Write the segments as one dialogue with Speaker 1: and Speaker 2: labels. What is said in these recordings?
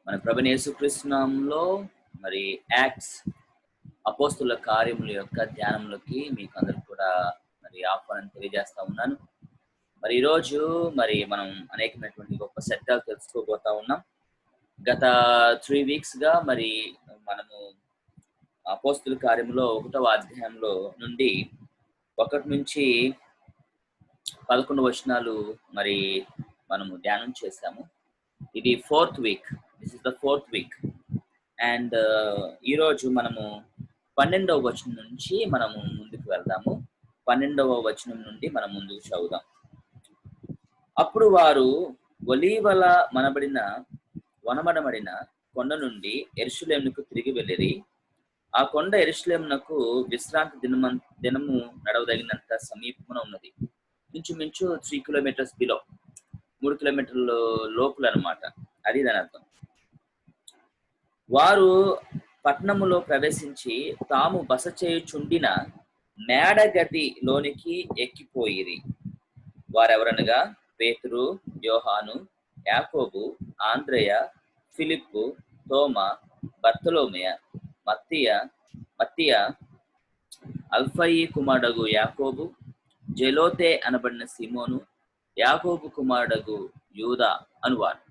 Speaker 1: మన ప్రభువైన యేసుక్రీస్తు నామములో మరి యాక్ట్స్ అపోస్తుల కార్యముల యొక్క ధ్యానంలోకి మీకు అందరికి కూడా మరి ఆహ్వానం తెలియజేస్తా ఉన్నాను. మరి ఈరోజు మనం అనేకమైనటువంటి గొప్ప సత్యాలు తెలుసుకోబోతా ఉన్నాం. గత 3 వీక్స్ గా మనము అపోస్తుల కార్యములో 1వ అధ్యాయంలో నుండి 1 నుంచి 11 వచనాలు మనము ధ్యానం చేశాము. ఇది 4th week. This is the 4th week. And ఈరోజు మనము 12వ వచనం నుంచి మనము ముందుకు వెళ్దాము. 12వ వచనం నుండి మనం ముందుకు చదువుదాం. అప్పుడు వారు ఒలీవల వనమడబడిన కొండ నుండి యెరూషలేమునకు తిరిగి వెళ్ళిరి. ఆ కొండ యెరూషలేమునకు విశ్రాంతి దినము నడవదగినంత సమీపమున ఉన్నది. ఇంచుమించు 3 కిలోమీటర్స్ బిలో, 3 కిలోమీటర్ల లోపల అనమాట. అది దాని అర్థం. వారు పట్టణములో ప్రవేశించి తాము బస చేయుచుండిన మేడగది లోనికి ఎక్కిపోయిరి. వారెవరనగా పేతురు, యోహాను, యాకోబు, ఆంద్రెయ, ఫిలిప్పు, తోమా, బర్తలోమెయ, మత్తీయ, అల్ఫయి కుమారుడగు యాకోబు, జెలోతే అనబడిన సిమోను, యాకోబు కుమారుడగు యూదా అనువారు.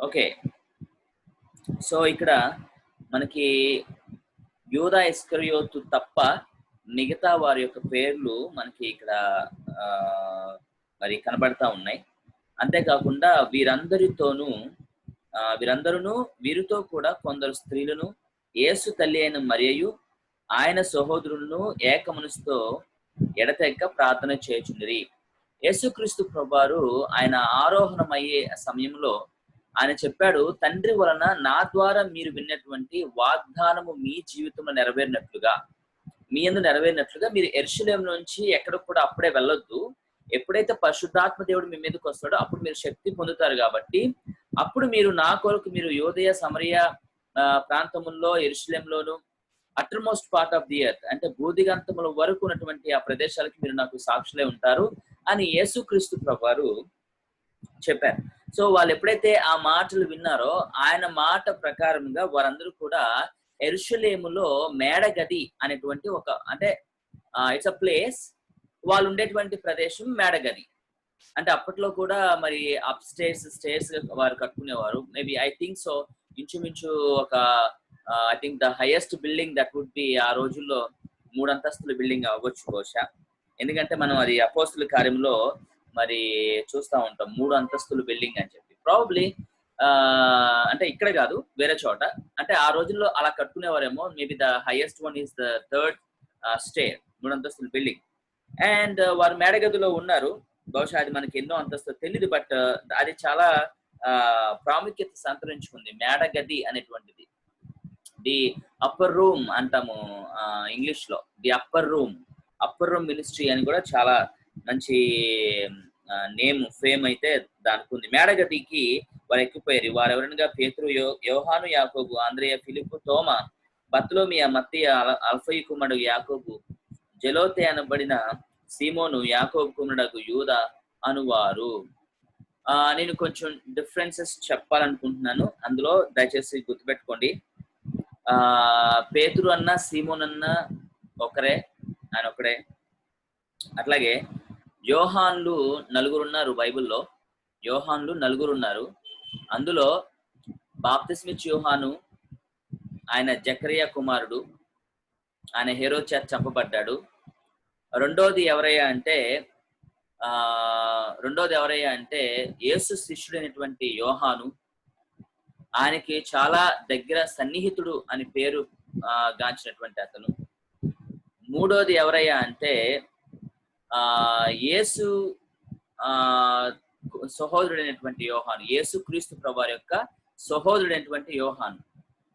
Speaker 1: ఓకే, సో ఇక్కడ మనకి యూదా ఇస్కరియోతు తప్ప మిగతా వారి యొక్క పేర్లు మనకి ఇక్కడ కనబడతా ఉన్నాయి. అంతేకాకుండా వీరితో కూడా కొందరు స్త్రీలను, యేసు తల్లి అయిన మరియయు ఆయన సహోదరులను ఏక మనసుతో ఎడతెగక ప్రార్థన చేయుచుండిరి. యేసుక్రీస్తు ప్రభువారు ఆయన ఆరోహణమయ్యే సమయంలో ఆయన చెప్పాడు, తండ్రి వలన నా ద్వారా మీరు విన్నటువంటి వాగ్దానము మీ జీవితంలో నెరవేరినట్లుగా, మీ యందు నెరవేరినట్లుగా మీరు యెరూషలేము నుంచి ఎక్కడికి కూడా అప్పుడే వెళ్ళొద్దు. ఎప్పుడైతే పరిశుద్ధాత్మ దేవుడు మీ మీదకి వస్తాడో అప్పుడు మీరు శక్తి పొందుతారు. కాబట్టి అప్పుడు మీరు నా కొరకు మీరు యోదయ సమరయ ప్రాంతముల్లో, యెరూషలేములోను, uttermost part of the earth అంటే భూదిగంతముల వరకు ఉన్నటువంటి ఆ ప్రదేశాలకి మీరు నాకు సాక్షులే ఉంటారు అని యేసుక్రీస్తు ప్రభువారు చెప్పారు. సో వాళ్ళు ఎప్పుడైతే ఆ మాటలు విన్నారో ఆయన మాట ప్రకారంగా వారందరూ కూడా యెరూషలేములో మేడగది అనేటువంటి ఇట్స్ అ ప్లేస్, వాళ్ళు ఉండేటువంటి ప్రదేశం మేడగది. అంటే అప్పట్లో కూడా అప్ స్టేర్స్ వారు కట్టుకునేవారు. మేబీ ఐ థింక్ సో, ఇంచుమించు I think the highest building that would be ఆ రోజుల్లో 3 అంతస్తుల బిల్డింగ్ అవ్వచ్చు బహుశా. ఎందుకంటే మనం అది అపోస్తుల కార్యంలో చూస్తూ ఉంటాం 3 అంతస్తుల బిల్డింగ్ అని చెప్పి. ప్రాబబ్లీ అంటే ఇక్కడ కాదు, వేరే చోట. అంటే ఆ రోజుల్లో అలా కట్టుకునేవారేమో. Maybe the highest one is the 3rd stair, 3 అంతస్తుల బిల్డింగ్. అండ్ వారు మేడగదిలో ఉన్నారు. బహుశా అది మనకి ఎన్నో అంతస్తులు తెలియదు, బట్ అది చాలా ప్రాముఖ్యత సంతరించుకుంది మేడగది అనేటువంటిది. ది అప్పర్ రూమ్ అంటాము ఇంగ్లీష్ లో. ది అప్పర్ రూమ్ మినిస్ట్రీ అని కూడా చాలా మంచి ఫేమ్ అయితే దానికి ఉంది. మేడగదికి వారు ఎక్కిపోయారు. వారెవరనగా పేతురు, యోహాను, యాకోబు, ఆంద్రెయ, ఫిలిప్పు, తోమా, బర్తలోమియ, మత్తీయ, అల్ఫయి కుమారుడు యాకోబు, జెలోతే అనబడిన సీమోను, యాకోబు కుమారుడు యూదా అనువారు. నేను కొంచెం డిఫరెన్సెస్ చెప్పాలనుకుంటున్నాను. అందులో దయచేసి గుర్తుపెట్టుకోండి. పేతురు అన్న సీమోన్ అన్న ఆయన ఒకడే. అట్లాగే యోహాన్లు 4 ఉన్నారు బైబిల్లో. యోహాన్లు 4 ఉన్నారు. అందులో బాప్తిస్మిచ్చు యోహాను, ఆయన జకరియా కుమారుడు, ఆయన హేరోదు చేత చంపబడ్డాడు. రెండోది ఎవరయ్యా అంటే యేసు శిష్యుడైనటువంటి యోహాను. ఆయనకి చాలా దగ్గర సన్నిహితుడు అని పేరు గాంచినటువంటి అతను. మూడోది ఎవరయ్యా అంటే యేసు సహోదరుడైనటువంటి యోహాను, యేసు క్రీస్తు ప్రభువారి యొక్క సహోదరుడైనటువంటి యోహాను.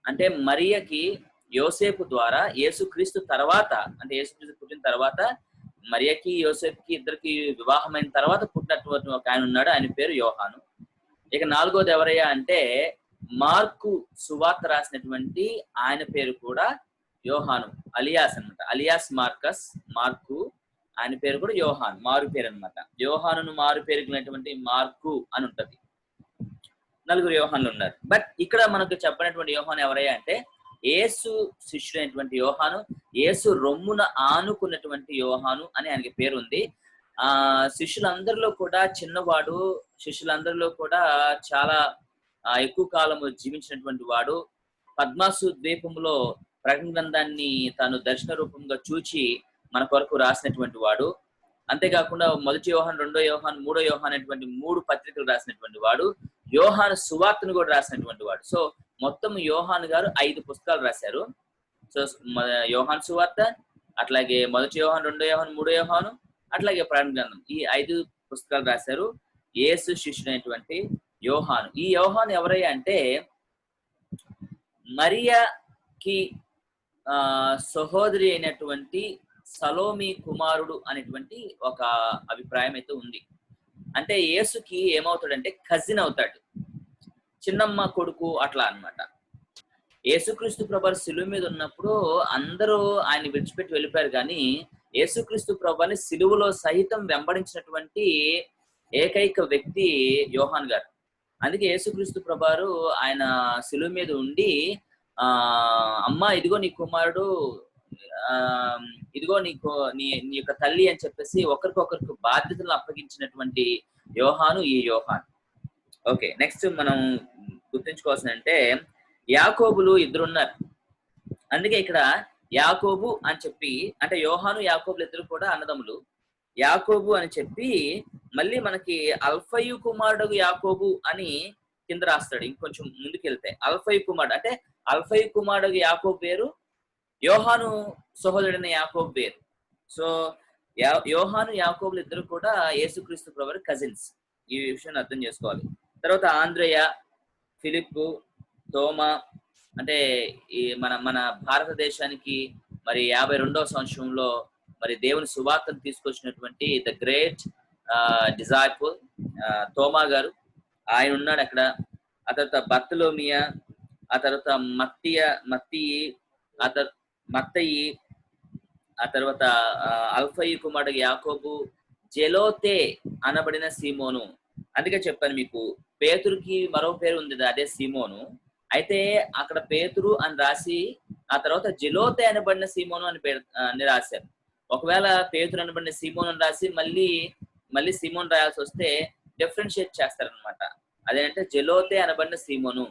Speaker 1: అంటే మరియకి యోసేపు ద్వారా యేసు క్రీస్తు తర్వాత, అంటే యేసు క్రీస్తు పుట్టిన తర్వాత మరియకి యోసేపుకి ఇద్దరికి వివాహమైన తర్వాత పుట్టినటువంటి ఒక ఆయన ఉన్నాడు. ఆయన పేరు యోహాను. ఇక 4వది ఎవరయ్యా అంటే మార్కు సువార్త రాసినటువంటి ఆయన పేరు కూడా యోహాను, అలియాస్ అనమాట. Alias mark. ఆయన పేరు కూడా యోహాన్, మారు పేరు అనమాట. యోహానును మారు పేరుకున్నటువంటి మార్కు అని ఉంటది. నలుగురు యోహాన్లు ఉన్నారు. బట్ ఇక్కడ మనకు చెప్పినటువంటి యోహాను ఎవరయ్యా అంటే యేసు శిష్యుడైనటువంటి యోహాను, యేసు రొమ్మున ఆనుకున్నటువంటి యోహాను అని ఆయనకి పేరు ఉంది. శిష్యులందరిలో కూడా చిన్నవాడు, శిష్యులందరిలో కూడా చాలా ఎక్కువ కాలము జీవించినటువంటి వాడు. పద్మాసు ద్వీపంలో ప్రకటన గ్రంథాన్ని తాను దర్శన రూపంగా చూచి మన కొరకు రాసినటువంటి వాడు. అంతేకాకుండా మొదటి యోహాను, రెండో యోహాను, మూడో యోహాను అనేటువంటి 3 పత్రికలు రాసినటువంటి వాడు. యోహాను సువార్తను కూడా రాసినటువంటి వాడు. సో మొత్తం యోహాను గారు 5 పుస్తకాలు రాశారు. సో యోహాను సువార్త, అట్లాగే మొదటి యోహాను, రెండో యోహాను, మూడో యోహాను, అట్లాగే ప్రకటన గ్రంథం, ఈ 5 పుస్తకాలు రాశారు యేసు శిష్యుడైనటువంటి యోహాను. ఈ యోహాను ఎవరయ్యా అంటే మరియకి సహోదరి అయినటువంటి సలోమి కుమారుడు అనేటువంటి ఒక అభిప్రాయం అయితే ఉంది. అంటే యేసుకి ఏమవుతాడంటే కజిన్ అవుతాడు, చిన్నమ్మ కొడుకు అట్లా అన్నమాట. యేసుక్రీస్తు ప్రభువు సిలువ మీద ఉన్నప్పుడు అందరూ ఆయన విడిచిపెట్టి వెళ్ళిపోయారు, కానీ యేసుక్రీస్తు ప్రభువుని సిలువలో సహితం వెంబడించినటువంటి ఏకైక వ్యక్తి యోహాన్ గారు. అందుకే యేసుక్రీస్తు ప్రభువు ఆయన సిలువ మీద ఉండి అమ్మా ఇదిగో నీ కుమారుడు, ఇదిగో నీ యొక్క తల్లి అని చెప్పేసి ఒకరికొకరికి బాధ్యతలను అప్పగించినటువంటి యోహాను ఈ యోహాన్. ఓకే, నెక్స్ట్ మనం గుర్తుంచుకోవాల్సింది అంటే యాకోబులు 2 ఉన్నారు. అందుకే ఇక్కడ యాకోబు అని చెప్పి, అంటే యోహాను యాకోబులు 2 కూడా అన్నదమ్ములు. యాకోబు అని చెప్పి మళ్ళీ మనకి అల్ఫయు కుమారుడు యాకోబు అని కింద రాస్తాడు. ఇంకొంచెం ముందుకెళ్తే అల్ఫయు కుమారుడు అంటే అల్ఫయు కుమారుడు యాకోబు పేరు, యోహాను సహోదరుడైన యాకోబు పేరు. సో యోహాను యాకోబులు 2 కూడా యేసుక్రీస్తు ప్రభువు కజిన్స్. ఈ విషయాన్ని అర్థం చేసుకోవాలి. తర్వాత ఆంద్రేయ, ఫిలిప్పు, తోమా, అంటే ఈ మన భారతదేశానికి మరి 52వ సంవత్సరంలో మరి దేవుని సువార్తను తీసుకొచ్చినటువంటి ద గ్రేట్ డిజైపుల్ తోమా గారు, ఆయన ఉన్నాడు అక్కడ. ఆ తర్వాత బర్తలోమియా, ఆ తర్వాత మత్తయి, ఆ తర్వాత అల్ఫయి కుమారుడు యాకోబు, జెలోతే అనబడిన సీమోను. అందుకే చెప్పాను మీకు, పేతురుకి మరో పేరు ఉంది, అదే సీమోను. అయితే అక్కడ పేతురు అని రాసి ఆ తర్వాత జెలోతే అనబడిన సీమోను అని రాశారు. ఒకవేళ పేతురు అనబడిన సీమోను అని రాసి మళ్ళీ సీమోను రాయాల్సి వస్తే డిఫరెన్షియేట్ చేస్తారనమాట. అదేంటే జెలోతే అనబడిన సీమోను.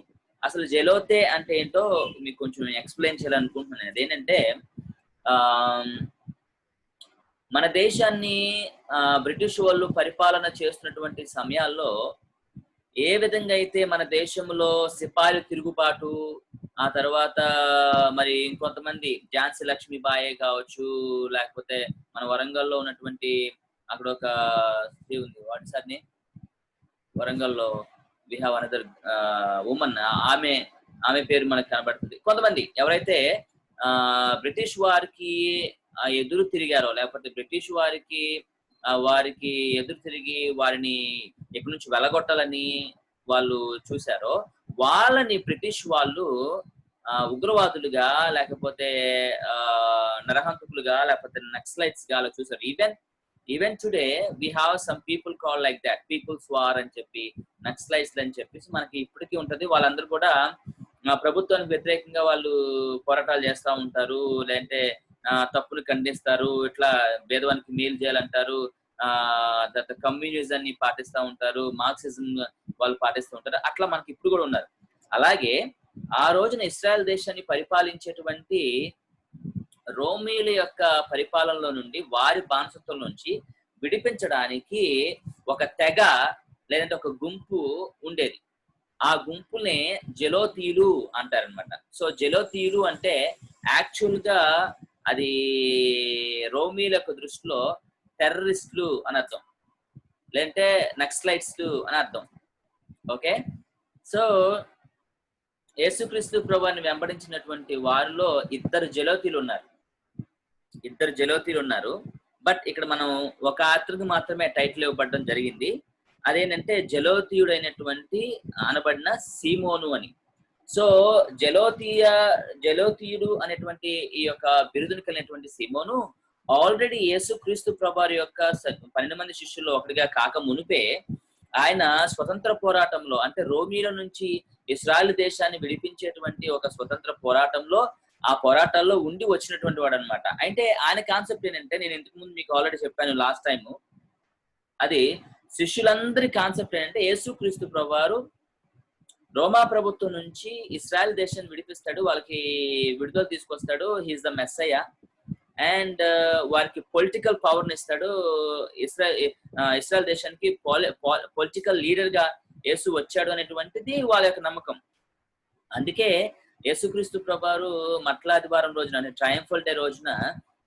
Speaker 1: అసలు జెలోతే అంటే ఏంటో మీకు కొంచెం ఎక్స్ప్లెయిన్ చేయాలనుకుంటున్నాను. అదేంటంటే మన దేశాన్ని బ్రిటిష్ వాళ్ళు పరిపాలన చేస్తున్నటువంటి సమయాల్లో ఏ విధంగా అయితే మన దేశంలో సిపాయిల తిరుగుబాటు, ఆ తర్వాత మరి ఇంకొంతమంది ఝాన్సీ లక్ష్మీబాయి కావచ్చు, లేకపోతే మన వరంగల్లో ఉన్నటువంటి అక్కడ ఒక స్త్రీ ఉంది, వాటి సార్ని వరంగల్లో వి హావ్ అనదర్ ఉమన్, ఆమె పేరు మనకు కనబడుతుంది. కొంతమంది ఎవరైతే బ్రిటిష్ వారికి ఎదురు తిరిగారో, లేకపోతే బ్రిటిష్ వారికి ఎదురు తిరిగి వారిని ఎక్కడి నుంచి వెలగొట్టాలని వాళ్ళు చూశారో, వాళ్ళని బ్రిటిష్ వాళ్ళు ఉగ్రవాదులుగా, లేకపోతే నరహంతకులుగా, లేకపోతే నక్సలైట్స్ గా అలా చూసారు. Even today we have some people call like that, people's war అని చెప్పి, నక్సలైట్స్ అని చెప్పేసి మనకి ఇప్పటికీ ఉంటది. వాళ్ళందరూ కూడా ప్రభుత్వానికి వ్యతిరేకంగా వాళ్ళు పోరాటాలు చేస్తూ ఉంటారు, లేదంటే తప్పును ఖండిస్తారు, ఇట్లా భేదవానికి మేలు చేయాలంటారు, కమ్యూనిజాన్ని పాటిస్తూ ఉంటారు, మార్క్సిజం వాళ్ళు పాటిస్తూ ఉంటారు. అట్లా మనకి ఇప్పుడు కూడా ఉన్నారు. అలాగే ఆ రోజున ఇస్రాయల్ దేశాన్ని పరిపాలించేటువంటి రోమీల యొక్క పరిపాలనలో నుండి, వారి బానిసత్వం నుంచి విడిపించడానికి ఒక తెగ లేదంటే ఒక గుంపు ఉండేది. ఆ గుంపునే జెలోతీయులు అంటారనమాట. సో జెలోతీయులు అంటే యాక్చువల్ గా అది రోమీల యొక్క దృష్టిలో టెర్రరిస్టులు అని అర్థం, లేదంటే నక్సలైట్స్ అని అర్థం. ఓకే, సో యేసుక్రీస్తు ప్రభువుని వెంబడించినటువంటి వారిలో ఇద్దరు జెలోతీయులు ఉన్నారు. బట్ ఇక్కడ మనం ఒక ఆత్రికి మాత్రమే టైటిల్ ఇవ్వబడడం జరిగింది. అదేంటంటే జెలోతీయుడైనటువంటి అనబడిన సీమోను అని. సో జెలోతీయుడు అనేటువంటి ఈ యొక్క బిరుదుని కలిగినటువంటి సీమోను ఆల్రెడీ యేసుక్రీస్తు ప్రభువు యొక్క 12 మంది శిష్యుల్లో ఒకటిగా కాక మునిపే ఆయన స్వతంత్ర పోరాటంలో, అంటే రోమీల నుంచి ఇస్రాయల్ దేశాన్ని విడిపించేటువంటి ఒక స్వతంత్ర పోరాటంలో, ఆ పోరాటాల్లో ఉండి వచ్చినటువంటి వాడు అనమాట. అంటే ఆయన కాన్సెప్ట్ ఏంటంటే, నేను ఇంతకు ముందు మీకు ఆల్రెడీ చెప్పాను లాస్ట్ టైము, అది శిష్యులందరి కాన్సెప్ట్ ఏంటంటే, యేసుక్రీస్తు ప్రభువారు రోమా ప్రభుత్వం నుంచి ఇస్రాయల్ దేశాన్ని విడిపిస్తాడు, వాళ్ళకి విడుదల తీసుకొస్తాడు, హీఈస్ ద మెస్సయ్య, అండ్ వారికి పొలిటికల్ పవర్ని ఇస్తాడు. ఇస్రాయల్ దేశానికి పొలిటికల్ లీడర్ గా యేసు వచ్చాడు అనేటువంటిది వాళ్ళ యొక్క నమ్మకం. అందుకే యేసుక్రీస్తు ప్రభువారు మట్లాదివారం రోజున, అంటే ట్రయంఫల్ డే రోజున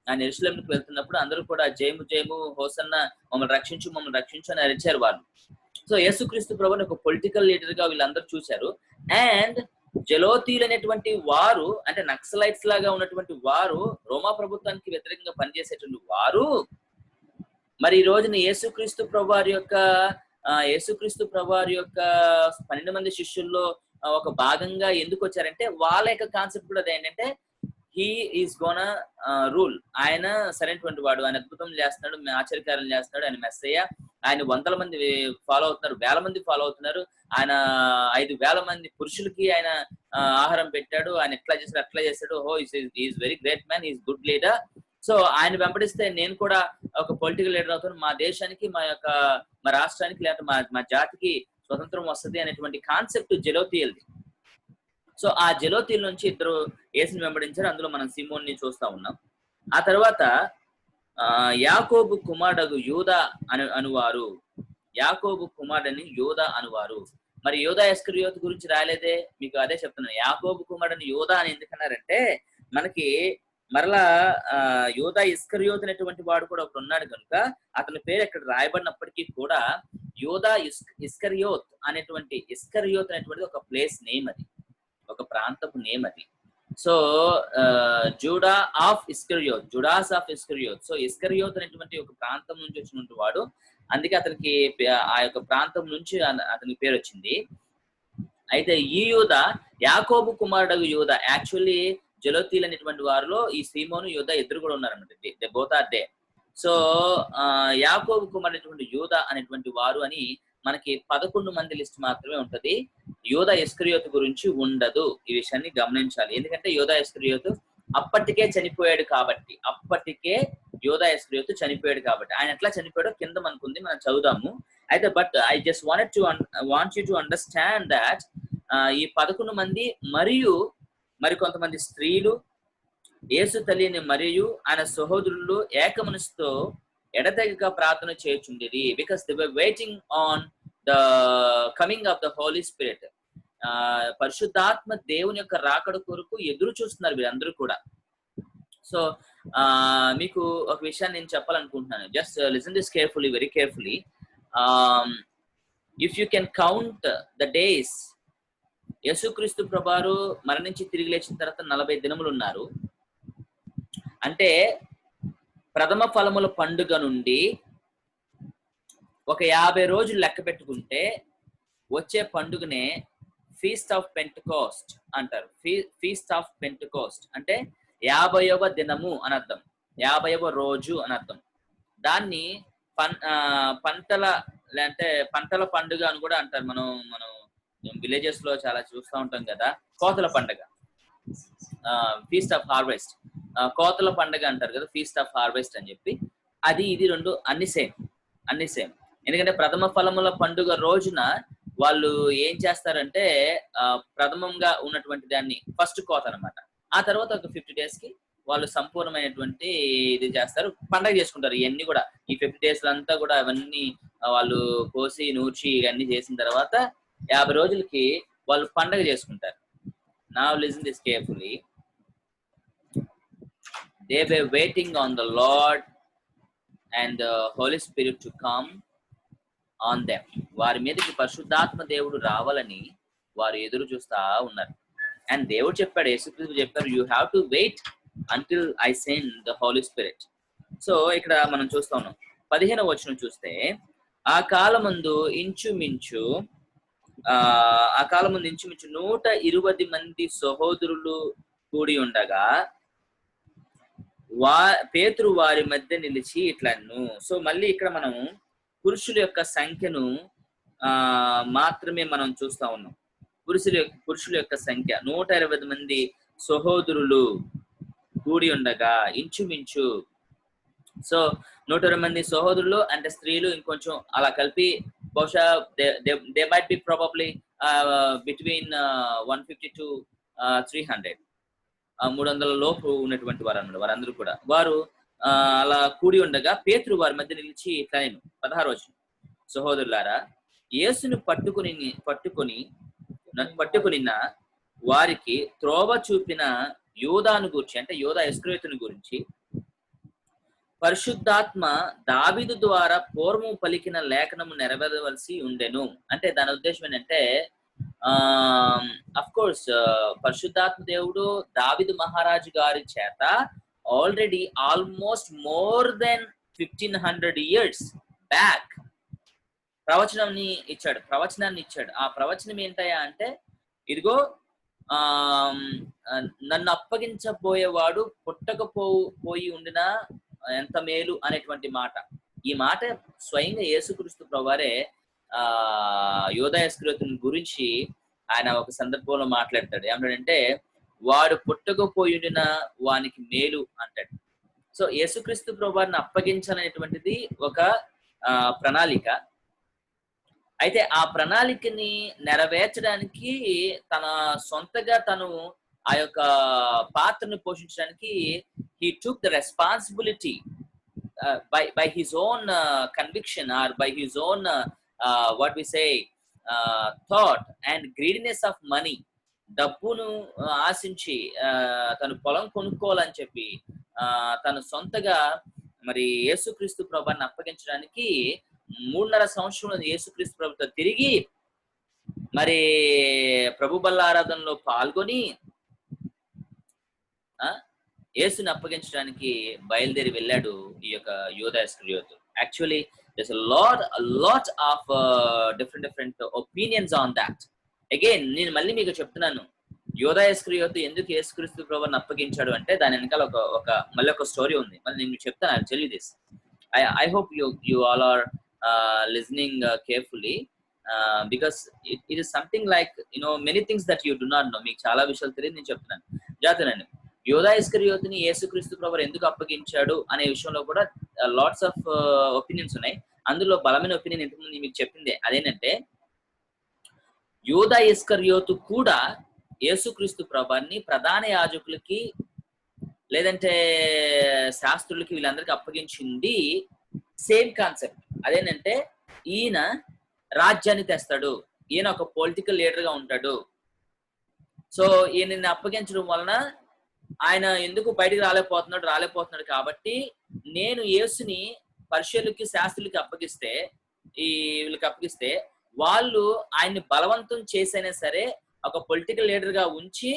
Speaker 1: ఆయన యెరూషలేముకి వెళ్తున్నప్పుడు అందరూ కూడా జయము జయము హోసన్న, మమ్మల్ని రక్షించు మమ్మల్ని రక్షించు అని అరిచారు వాళ్ళు. సో యేసుక్రీస్తు ప్రభువుని ఒక పొలిటికల్ లీడర్ గా వీళ్ళందరూ చూశారు. అండ్ జెలోతీయులు అనేటువంటి వారు, అంటే నక్సలైట్స్ లాగా ఉన్నటువంటి వారు, రోమా ప్రభుత్వానికి వ్యతిరేకంగా పనిచేసేటువంటి వారు, మరి ఈ రోజున యేసుక్రీస్తు ప్రభువారి యొక్క 12 మంది శిష్యుల్లో ఒక భాగంగా ఎందుకు వచ్చారంటే, వాళ్ళ యొక్క కాన్సెప్ట్ కూడా అదేంటంటే, హీ ఈస్ గోనా రూల్, ఆయన సరైనటువంటి వాడు, ఆయన అద్భుతం చేస్తున్నాడు, ఆశ్చర్యకార్యాలు చేస్తున్నాడు, ఆయన మెస్సయ్య, ఆయన 100 మంది ఫాలో అవుతున్నారు, 1000 మంది ఫాలో అవుతున్నారు, ఆయన 5,000 మంది పురుషులకి ఆయన ఆహారం పెట్టాడు, ఆయన ఎట్లా చేశాడు అట్లా చేశాడు, is very great man, is good leader. So ఆయన వెంబడిస్తే నేను కూడా ఒక పొలిటికల్ లీడర్ అవుతాను, మా దేశానికి, మా రాష్ట్రానికి, లేకపోతే మా జాతికి స్వతంత్రం వస్తుంది అనేటువంటి కాన్సెప్ట్ జెలోతీయులది. సో ఆ జెలోతీయుల నుంచి ఇద్దరు యేసుని వెంబడించారు. అందులో మనం సిమోన్ని చూస్తా ఉన్నాం. ఆ తర్వాత యాకోబు కుమారుడు యూదా అనువారు, యాకోబు కుమారుడని యూదా అనువారు. మరి యూదా ఇస్కరియోతు గురించి రాలేదే, మీకు అదే చెప్తున్నాను. యాకోబు కుమారుడని యూదా అని ఎందుకన్నారంటే, మనకి మరలా యూదా ఇస్కరియోతు అనేటువంటి వాడు కూడా ఒకడు ఉన్నాడు కనుక అతని పేరు ఇక్కడ రాయబడినప్పటికీ కూడా యూదా ఇస్కరియోత్ అనేటువంటి ఒక ప్లేస్ నేమ్, అది ఒక ప్రాంతపు నేమ్ అది. So JUDA of Iscariot, Judas of Iscariot. So Iscariot అనేటువంటి ఒక ప్రాంతం నుంచి వచ్చినటువంటి వాడు, అందుకే అతనికి ఆ యొక్క ప్రాంతం నుంచి అతనికి పేరు వచ్చింది. అయితే ఈ యూదా యాకోబు కుమారుడు యూదా, యాక్చువల్లీ జెలోతీయులు అనేటువంటి వారిలో ఈ సీమోను యూదా ఇద్దరు కూడా ఉన్నారన్నమాట. They both are they. So యాకోబు కుమారుడు యూదా అనేటువంటి వారు అని మనకి 11 మంది లిస్ట్ మాత్రమే ఉంటది. యూదా ఇస్కరియోతు గురించి ఉండదు. ఈ విషయాన్ని గమనించాలి. ఎందుకంటే యూదా ఇస్కరియోతు అప్పటికే చనిపోయాడు కాబట్టి, ఆయన ఎట్లా చనిపోయాడో కింద మనకుంది, మనం చదువుదాము. అయితే but I just want you to understand that ఈ 11 మంది మరియు కొంతమంది స్త్రీలు, యేసు తల్లిని మరియు ఆయన సహోదరులు ఏక మనసుతో ఎడతెగక ప్రార్థన చేయుచుండిరి. Because they were waiting on the coming of the Holi spirit. పరిశుద్ధాత్మ దేవుని యొక్క రాకడ కొరకు ఎదురు చూస్తున్నారు వీరందరూ కూడా. సో మీకు ఒక విషయాన్ని నేను చెప్పాలనుకుంటున్నాను. Just listen this carefully, very carefully. If you can count the days, యేసుక్రీస్తు ప్రభువారు మరణించి తిరిగి లేచిన తర్వాత 40 దినములు ఉన్నారు. అంటే ప్రథమ ఫలముల పండుగ నుండి ఒక 50 రోజులు లెక్క పెట్టుకుంటే వచ్చే పండుగనే ఫీస్ట్ ఆఫ్ పెంటెకోస్ట్ అంటారు. ఫీస్ట్ ఆఫ్ పెంటెకోస్ట్ అంటే 50వ దినము అని అర్థం, 50వ రోజు అని అర్థం. దాన్ని పంటల పండుగ అని కూడా అంటారు. మనం విలేజెస్ లో చాలా చూస్తూ ఉంటాం కదా, కోతల పండుగ, ఫీస్ట్ ఆఫ్ హార్వెస్ట్, కోతల పండుగ అంటారు కదా, ఫీస్ట్ ఆఫ్ హార్వెస్ట్ అని చెప్పి. అది ఇది రెండు అన్ని సేమ్. ఎందుకంటే ప్రథమ ఫలముల పండుగ రోజున వాళ్ళు ఏం చేస్తారంటే, ప్రథమంగా ఉన్నటువంటి దాన్ని ఫస్ట్ కోత అనమాట. ఆ తర్వాత ఒక 50 days కి వాళ్ళు సంపూర్ణమైనటువంటి ఇది చేస్తారు, పండగ చేసుకుంటారు. ఇవన్నీ కూడా ఈ 50 days అంతా కూడా అవన్నీ వాళ్ళు కోసి నూర్చి ఇవన్నీ చేసిన తర్వాత 50 రోజులకి వాళ్ళు పండగ చేసుకుంటారు. Now listen this carefully. They were waiting on the Lord and the Holy Spirit to come on them. వారి మీదకి పరిశుద్ధాత్మ దేవుడు రావాలని వారు ఎదురు చూస్తా ఉన్నారు. అండ్ దేవుడు చెప్పాడు, యేసుక్రీస్తు చెప్పారు, you have to wait until I send the Holi Spirit. So ఇక్కడ మనం చూస్తా ఉన్నాం 15వ వచనం చూస్తే, ఆ కాలమందు ఇంచుమించు 120 మంది సహోదరులు కూడి ఉండగా పేతురు వారి మధ్య నిలిచి ఇట్లను. సో మళ్ళీ ఇక్కడ మనం పురుషుల యొక్క సంఖ్యను మాత్రమే మనం చూస్తా ఉన్నాం. పురుషుల యొక్క సంఖ్య 120 మంది సహోదరులు కూడి ఉండగా ఇంచుమించు. సో 120 మంది సహోదరులు అంటే స్త్రీలు ఇంకొంచెం అలా కలిపి బహుశా they might be probably between 150 to 300, 300 లోపు ఉన్నటువంటి వారు అన్నమాట. వారందరూ కూడా వారు అలా కూడి ఉండగా పేతురు వారి మధ్య నిలిచి ఇట్లా నేను 16 వచనం, సహోదరులారా యేసును పట్టుకునిన వారికి త్రోవ చూపిన యోధాను గురించి, అంటే యోధా ఇస్కరియోతుని గురించి పరిశుద్ధాత్మ దావీదు ద్వారా పూర్వము పలికిన లేఖనము నెరవేరవలసి ఉండెను. అంటే దాని ఉద్దేశం ఏంటంటే అఫ్ కోర్స్ పరిశుద్ధాత్మ దేవుడు దావీదు మహారాజు గారి చేత already almost more than 1500 years back ప్రవచనాన్ని ఇచ్చాడు. ఆ ప్రవచనం ఏంటయ్యా అంటే, ఇదిగో నన్ను అప్పగించబోయేవాడు పుట్టకపోయి ఉండినా ఎంత మేలు అనేటువంటి మాట. ఈ మాట స్వయంగా యేసుక్రీస్తు ప్రభువారే యోధా ఇస్కరియోతుని గురించి ఆయన ఒక సందర్భంలో మాట్లాడతాడు. ఏమంటాడంటే, వాడు పుట్టకపోయుండిన వానికి మేలు అంటాడు. సో యేసుక్రీస్తు ప్రభువారిని అప్పగించాలనేటువంటిది ఒక ప్రణాళిక. అయితే ఆ ప్రణాళికని నెరవేర్చడానికి తన సొంతగా తను ఆ యొక్క పాత్రను పోషించడానికి he took the responsibility by his own conviction or by his own what we say thought and greediness of money. డబ్బును ఆశించి తను పొలం కొనుక్కోవాలని చెప్పి తను సొంతగా మరి యేసుక్రీస్తు ప్రభువుని అప్పగించడానికి 3.5 సంవత్సరం యేసుక్రీస్తు ప్రభుతో తిరిగి మరి ప్రభు బల్లారాధనలో పాల్గొని యేసుని అప్పగించడానికి బయలుదేరి వెళ్ళాడు ఈ యొక్క యోధా ఇస్కరియోతు. Actually there's a lot of different opinions on that. Again నేను మళ్ళీ మీకు చెప్తున్నాను, యోధా ఇస్కరియోతు ఎందుకు యేసుక్రీస్తు ప్రభువుని అప్పగించాడు అంటే దాని వెనకాల మళ్ళీ ఒక స్టోరీ ఉంది. మళ్ళీ నేను మీకు చెప్తాను. I'll tell you this. I hope you all are listening carefully because it is something like many things that you do not know. మీకు చాలా విషయాలు తెలియదు, నేను చెప్తున్నాను. జాగ్రత్తనండి. యోధా ఇస్కరియోతుని యేసుక్రీస్తు ప్రభువు ఎందుకు అప్పగించాడు అనే విషయంలో కూడా లాట్స్ ఆఫ్ ఒపీనియన్స్ ఉన్నాయి. అందులో బలమైన ఒపీనియన్ ఇంతకుముందు మీకు చెప్పిందే, అదేంటంటే యోధా ఇస్కరియోతు కూడా యేసుక్రీస్తు ప్రభువుని ప్రధాన యాజకులకి లేదంటే శాస్త్రులకి వీళ్ళందరికీ అప్పగించింది సేమ్ కాన్సెప్ట్. అదేంటంటే ఈయన రాజ్యాన్ని తెస్తాడు, ఈయన ఒక పొలిటికల్ లీడర్ గా ఉంటాడు. సో ఈయనని అప్పగించడం వలన ఆయన ఎందుకు బయటికి రాలేకపోతున్నాడు కాబట్టి నేను యేసుని పరిశీలకి శాస్త్రులకి అప్పగిస్తే వీళ్ళకి అప్పగిస్తే వాళ్ళు ఆయన్ని బలవంతం చేసైనా సరే ఒక పొలిటికల్ లీడర్ గా ఉంచి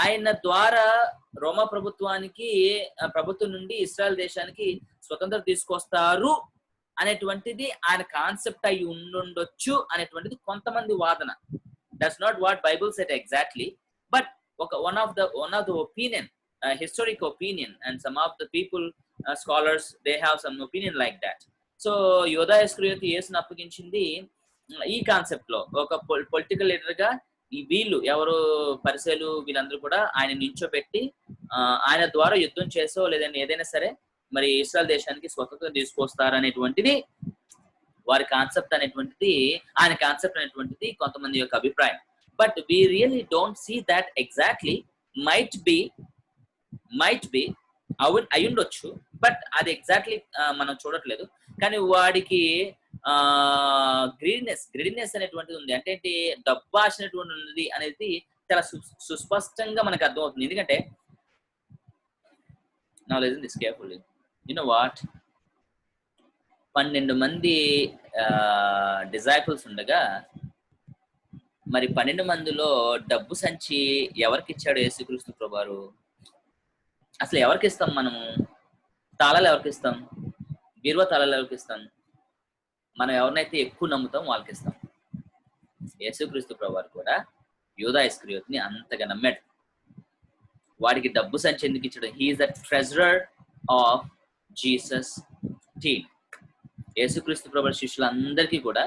Speaker 1: ఆయన ద్వారా రోమా ప్రభుత్వం నుండి ఇశ్రాయేల్ దేశానికి స్వతంత్రం తీసుకొస్తారు అనేటువంటిది ఆయన కాన్సెప్ట్ అయి ఉండొచ్చు అనేటువంటిది కొంతమంది వాదన. That's not what Bible set exactly, but one of the opinion, historic opinion, and some of the people scholars they have some opinion like that. So యోధా ఇస్కరియోతు యేసుని అప్పగించింది ఈ కాన్సెప్ట్ లో ఒక పొలిటికల్ లీడర్ గా వీళ్ళు ఎవరు పరిసలు వీళ్ళందరూ కూడా ఆయన నించోబెట్టి ఆయన ద్వారా యుద్ధం చేసో లేదంటే ఏదైనా సరే మరి ఇశ్రాయేల్ దేశానికి స్వతంత్రం తీసుకొస్తారనేటువంటిది వారి కాన్సెప్ట్ అనేటువంటిది, ఆయన కాన్సెప్ట్ అనేటువంటిది కొంతమంది యొక్క అభిప్రాయం. But we really don't see that exactly. Might be అయ్యుండొచ్చు, బట్ అది ఎగ్జాక్ట్లీ మనం చూడట్లేదు. కానీ వాడికి గ్రీడినెస్ అనేటువంటిది ఉంది. అంటే ఏంటి, డబ్బు ఆశ అనేటువంటి ఉంది అనేది చాలా సుస్పష్టంగా మనకు అర్థమవుతుంది. ఎందుకంటే now listen this carefully. You know what, 12 మంది డిసైపుల్స్ ఉండగా మరి 12 మందిలో డబ్బు సంచి ఎవరికి ఇచ్చాడు యేసుక్రీస్తు ప్రభువారు? అసలు ఎవరికి ఇస్తాం మనము? తాళాలు ఎవరికి ఇస్తాం? బీరువా తాళాలు ఎవరికి ఇస్తాం? మనం ఎవరినైతే ఎక్కువ నమ్ముతాం వాళ్ళకి ఇస్తాం. యేసుక్రీస్తు ప్రభువారు కూడా యోధా ఇస్కరియోతుని అంతగా నమ్మాడు. వాడికి డబ్బు సంచి ఎందుకు ఇచ్చాడు? He is the treasurer of Jesus team. యేసుక్రీస్తు ప్రభువారి శిష్యులందరికీ కూడా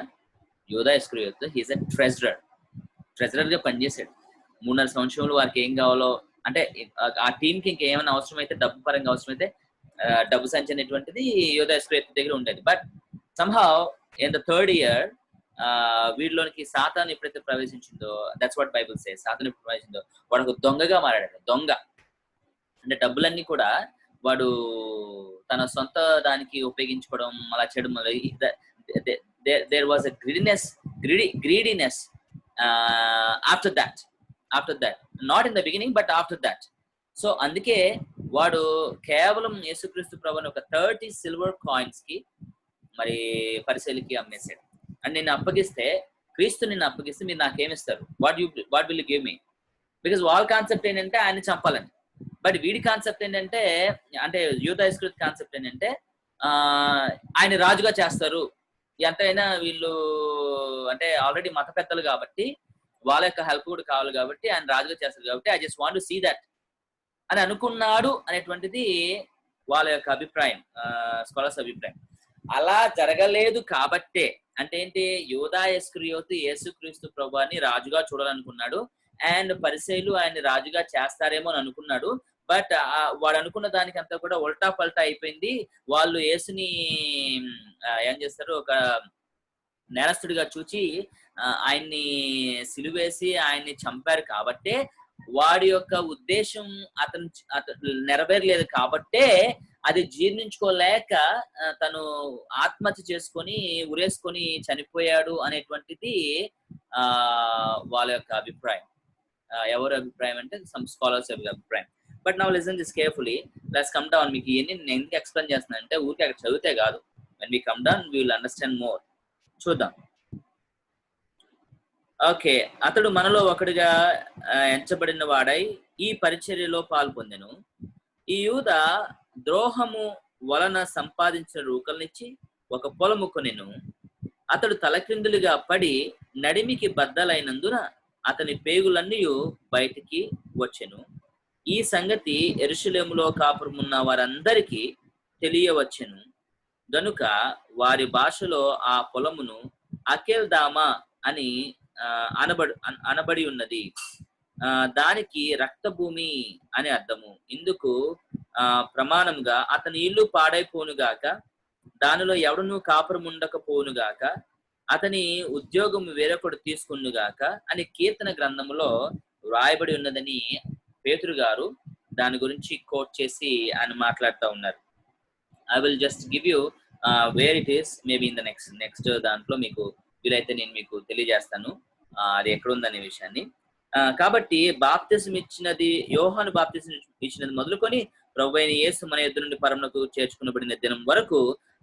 Speaker 1: యూదా ఇస్కరియోతు హీస్ ఎ ట్రెజరర్ గా పనిచేశాడు. 3.5 సంవత్సరంలో వారికి ఏం కావాలో అంటే ఆ టీమ్ కి ఇంకేమైనా అవసరమైతే డబ్బు పరంగా అవసరమైతే డబ్బు సంచి అనేటువంటిది యూదా ఇస్కరియోతు దగ్గర ఉండేది. But somehow in the third year వీడిలోనికి సాతాను ఎప్పుడైతే ప్రవేశించిందో, దట్స్ వాట్ బైబుల్ సేస్, సాతాను ఎప్పుడు ప్రవేశించిందో వాడు ఒక దొంగగా మారాడు. దొంగ అంటే డబ్బులన్నీ కూడా వాడు తన సొంత దానికి ఉపయోగించుకోవడం అలా చేయడం. There was a greediness after that not in the beginning but after that. So అందుకే వాడు కేవలం యేసుక్రీస్తు ప్రభుని ఒక 30 సిల్వర్ కాయిన్స్ కి మరి పరిశీలికి అమ్మేశాడు. అండ్ నిన్ను అప్పగిస్తే, క్రీస్తు నిన్ను అప్పగిస్తే మీరు నాకేమిస్తారు, what will you give me? Because వాళ్ళ కాన్సెప్ట్ ఏంటంటే ఆయన్ని చంపాలని. బట్ వీడి కాన్సెప్ట్ ఏంటంటే, అంటే యూదా ఇస్కరియోతు కాన్సెప్ట్ ఏంటంటే ఆయన రాజుగా చేస్తారు. ఎంతైనా వీళ్ళు అంటే ఆల్రెడీ మత పెద్దలు కాబట్టి వాళ్ళ యొక్క హెల్ప్ కూడా కావాలి కాబట్టి ఆయన రాజుగా చేస్తారు కాబట్టి I just want to see that అని అనుకున్నాడు అనేటువంటిది వాళ్ళ యొక్క అభిప్రాయం, స్కాలర్స్ అభిప్రాయం. అలా జరగలేదు కాబట్టే, అంటే ఏంటి, యూదా ఇస్కరియోతు యేసుక్రీస్తు ప్రభువుని రాజుగా చూడాలనుకున్నాడు అండ్ పరిసయ్యులు ఆయన రాజుగా చేస్తారేమో అని అనుకున్నాడు. బట్ వాడు అనుకున్న దానికంతా కూడా ఉల్టా పల్టా అయిపోయింది. వాళ్ళు యేసుని ఏం చేస్తారు, ఒక నేరస్తుడిగా చూచి ఆయన్ని సిలువేసి ఆయన్ని చంపారు కాబట్టే వాడి యొక్క ఉద్దేశం అతను నెరవేరలేదు కాబట్టే అది జీర్ణించుకోలేక తను ఆత్మహత్య చేసుకొని ఉరేసుకొని చనిపోయాడు అనేటువంటిది వాళ్ళ యొక్క అభిప్రాయం. ఎవరి అభిప్రాయం అంటే సమ్ స్కాలర్స్ అభిప్రాయం. But now listen this carefully, let's come down. మీకు ఇవన్నీ నేను ఎందుకు ఎక్స్ప్లెయిన్ చేస్తున్నాను అంటే ఊరికే అక్కడ చదివితే కాదు, when we come down we will understand more. చూద్దాం. ఓకే, అతడు మనలో ఒకటిగా ఎంచబడిన వాడై ఈ పరిచర్యలో పాల్పొందెను. ఈ యూదా ద్రోహము వలన సంపాదించిన రూకల్నిచ్చి ఒక పొలము కొనెను. అతడు తలక్రిందులుగా పడి నడిమికి బద్దలైనందున అతని పేగులన్నీ బయటికి వచ్చెను. ఈ సంగతి యెరూషలేములో కాపురమున్న వారందరికీ తెలియవచ్చెను గనుక వారి భాషలో ఆ పొలమును అకెల్దామా అని అనబడి ఉన్నది. దానికి రక్తభూమి అని అర్థము. ఇందుకు ప్రమాణంగా అతని ఇల్లు పాడైపోనుగాక, దానిలో ఎవడనూ కాపురం ఉండకపోనుగాక, అతని ఉద్యోగం వేరొకడు తీసుకునుగాక అని కీర్తన గ్రంథములో వ్రాయబడి ఉన్నదని పేతురు గారు దాని గురించి కోట్ చేసి ఆయన మాట్లాడుతూ ఉన్నారు. I will just give you where it is, maybe in the next దాంట్లో మీకు వీలైతే నేను మీకు తెలియజేస్తాను అది ఎక్కడుందనే విషయాన్ని. కాబట్టి బాప్తిసం ఇచ్చినది, యోహాను బాప్తిసం ఇచ్చినది మొదలుకొని ప్రభువైన యేసు మన ఎదురు నుండి పరమునకు చేర్చుకునబడిన దినం వరకు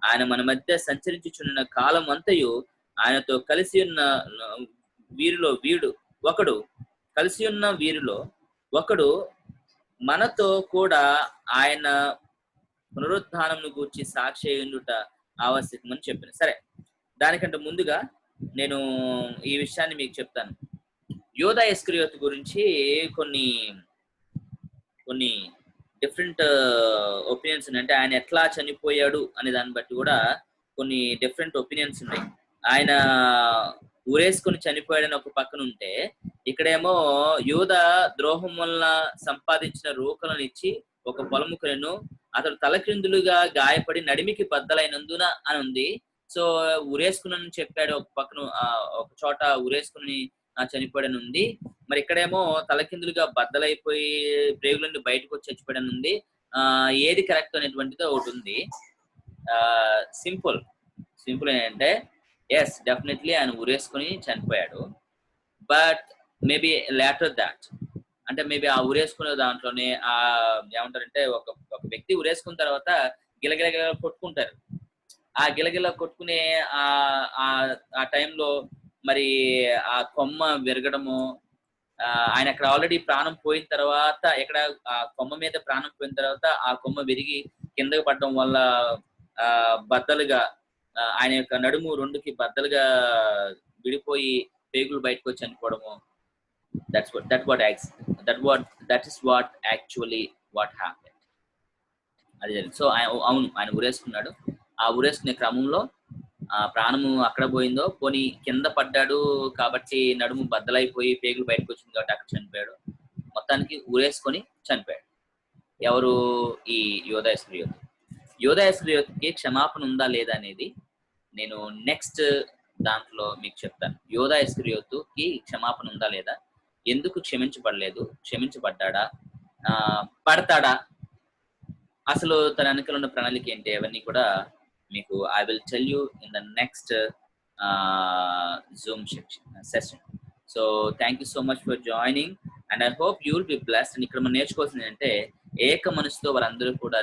Speaker 1: ఆయన మన మధ్య సంచరించుచున్న కాలం అంతయు ఆయనతో కలిసి ఉన్న వీరిలో ఒకడు మనతో కూడా ఆయన పునరుద్ధానమును గూర్చి సాక్షి ఉండుట ఆవశ్యకమని చెప్పాను. సరే, దానికంటే ముందుగా నేను ఈ విషయాన్ని మీకు చెప్తాను. యూదా ఇస్కరియోతు గురించి కొన్ని డిఫరెంట్ ఒపీనియన్స్ ఉన్నాయి. అంటే ఆయన ఎట్లా చనిపోయాడు అనే దాన్ని బట్టి కూడా కొన్ని డిఫరెంట్ ఒపీనియన్స్ ఉన్నాయి. ఆయన ఊరేసుకొని చనిపోయాడని ఒక పక్కన ఉంటే, ఇక్కడేమో యూదా ద్రోహం వల్ల సంపాదించిన రూకలను ఇచ్చి ఒక పొలము కొనెను, అతడు తలక్రిందులుగా గాయపడి నడిమికి బద్దలైనందున అని ఉంది. సో ఉరేసుకుని చెప్పాడు ఒక పక్కన, ఒక చోట ఉరేసుకుని చనిపోయాడని ఉంది. మరి ఇక్కడేమో తలకిందులుగా బద్దలైపోయి ప్రేగుల నుండి బయటకు వచ్చి చచ్చిపోయాడని ఉంది. ఏది కరెక్ట్ అనేటువంటిది ఒకటి ఉంది. సింపుల్ ఏంటంటే ఎస్, డెఫినెట్లీ ఆయన ఉరేసుకుని చనిపోయాడు. బట్ మేబీ లేటర్ దాట్, అంటే మేబీ ఆ ఉరేసుకునే దాంట్లోనే ఏమంటారంటే ఒక వ్యక్తి ఉరేసుకున్న తర్వాత గిలగిల కొట్టుకుంటారు. ఆ గిలగిల కొట్టుకునే ఆ టైంలో మరి ఆ కొమ్మ విరగడము, ఆయన అక్కడ ఆల్రెడీ ప్రాణం పోయిన తర్వాత, ఇక్కడ ఆ కొమ్మ మీద ప్రాణం పోయిన తర్వాత ఆ కొమ్మ విరిగి కిందకి పడడం వల్ల బద్దలుగా ఆయన యొక్క నడుము రెండుకి బద్దలుగా విడిపోయి పేగులు బయటకు వచ్చి చనిపోవడము. That is what actually what happened. అది జరిగింది. సో అవును, ఆయన ఉరేసుకున్నాడు. ఆ ఉరేసుకునే క్రమంలో ఆ ప్రాణము అక్కడ పోయిందో, పోనీ కింద పడ్డాడు కాబట్టి నడుము బద్దలైపోయి పేగులు బయటకు వచ్చింది కాబట్టి అక్కడ చనిపోయాడు. మొత్తానికి ఊరేసుకొని చనిపోయాడు. ఎవరు? ఈ యోధా ఇస్కరియోతు. యోధా ఇస్కరియోతుకి క్షమాపణ ఉందా లేదా అనేది నేను నెక్స్ట్ దాంట్లో మీకు చెప్తాను. యోధా ఇస్కరియోతుకి క్షమాపణ ఉందా లేదా, ఎందుకు క్షమించబడలేదు, క్షమించబడ్డాడా, పడతాడా, అసలు తన వెనకాల ఉన్న ప్రణాళిక ఏంటి, అవన్నీ కూడా మీకు I will tell you in the next Zoom session. So thank you so much for joining and I hope you will be blessed. And ఇక్కడ మనం నేర్చుకోవాల్సింది ఏంటంటే ఏక మనసుతో వారందరూ కూడా